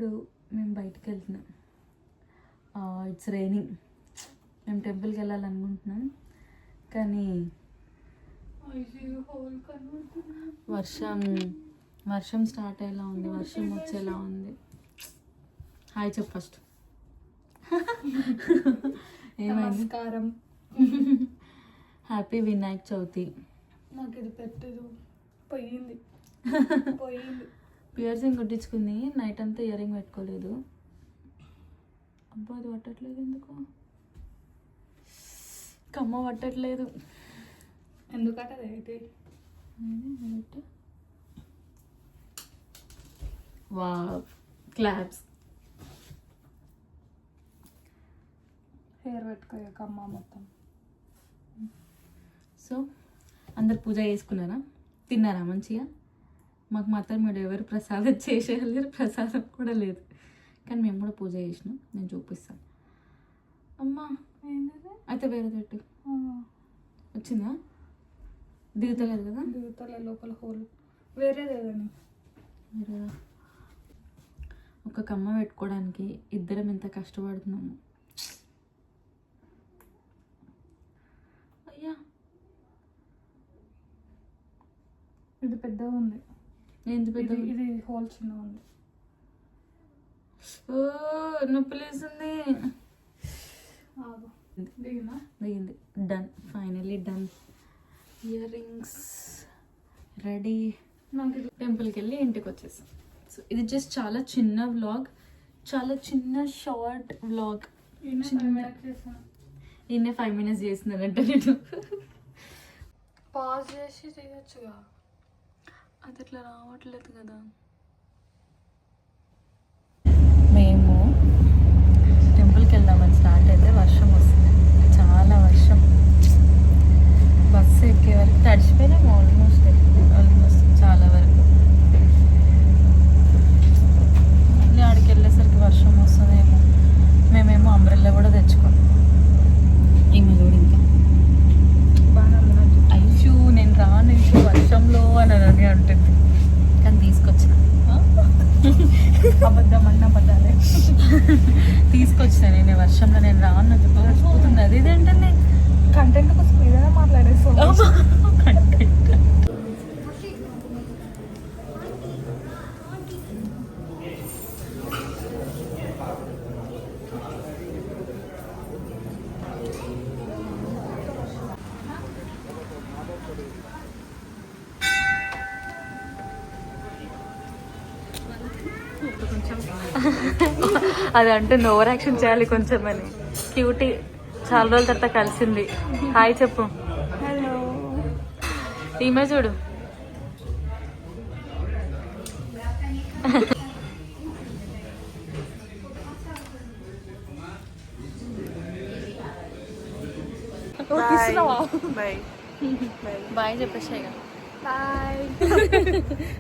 ఇప్పుడు మేము బయటకు వెళ్తున్నాం. It's raining. మేము టెంపుల్కి వెళ్ళాలనుకుంటున్నాం కానీ వర్షం స్టార్ట్ అయ్యేలా ఉంది, వర్షం వచ్చేలా ఉంది. హాయ్ చెప్పు ఫస్ట్. నమస్కారం. హ్యాపీ వినాయక చవితి. నాకు ఇది పెట్టదు, పోయింది. పియర్సింగ్ కుట్టించుకుంది, నైట్ అంతా ఇయర్ రింగ్ పెట్టుకోలేదు. అబ్బా అది పట్టట్లేదు ఎందుకు, కమ్మ పట్టట్లేదు ఎందుకంటే అయితే వావ్ క్లాప్స్. హెయిర్ పెట్టుకోయాక అమ్మ మొత్తం. సో అందరు పూజ చేసుకున్నారా, తిన్నారా మంచిగా? మాకు మాత్రం మీరు ఎవరు ప్రసాదం చేసేయలేరు, ప్రసాదం కూడా లేదు. కానీ మేము కూడా పూజ చేసినాం, నేను చూపిస్తాను. అమ్మా అయితే వేరే తట్టు వచ్చిందా? దిగుతలేదు కదా? దిగుతలే, లోపల హోల్ వేరేదేదని. వేరేదా? ఒక కమ్మ పెట్టుకోవడానికి ఇద్దరం ఎంత కష్టపడుతున్నాము. అయ్యా ఇది పెద్దగా ఉంది. ఎంత పెద్ద? ఇది హోల్ చిన్నగా ఉంది. ఓ నొప్పి లేస్తుంది. దిగింది. Done, finally done. Ear rings ready. టెంపుల్కి వెళ్ళి ఇంటికి వచ్చేసాం. సో ఇది జస్ట్ చాలా చిన్న వ్లాగ్, చాలా చిన్న షార్ట్ వ్లాగ్. ఈయన 5 minutes చేస్తున్నానంటే నేను పాజ్ చేసి చేయొచ్చుగా. అది అట్లా రావట్లేదు కదా. మేము టెంపుల్కి వెళ్దామని స్టార్ట్ అయితే వర్షం వస్తుంది, చాలా వర్షం. బస్సు ఎక్కే వరకు తడిచిపోయినాము, ఆల్మోస్ట్ చాలా వరకు. మళ్ళీ ఆడికి వెళ్ళేసరికి వర్షం వస్తుందేమో. మేమేమో అంబ్రెల్లా కూడా తెచ్చుకోం. ఈమె చూడు ఇంకా ఐషు నేను రాను ఇషు వర్షంలో అని అంటుంది, కానీ తీసుకొచ్చిన. అబద్ధాలే తీసుకొచ్చిన నేను వర్షంలో, నేను రాను చెప్పబోతుంది. అది ఇదేంటండి కంటెంట్ కోసం ఏదైనా మాట్లాడేస్తాం. కంటెంట్ అది అంటుంది ఓవర్ యాక్షన్ చేయాలి కొంచెం అని. క్యూటీ చాలా రోజుల తర్వాత కలిసింది. హాయ్ చెప్పు. హలో. ఈమె చూడు. బాయ్ చెప్పేసాయి. బాయ్.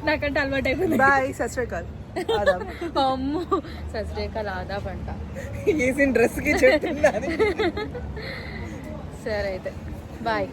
నాకంటే అలవాటు అయిపోయింది. బాయ్ సత్శ్రీకాల్. అమ్మో సస్రేకాల్ ఆదాబ్ అంట. డ్రెస్ కి సరే అయితే బాయ్.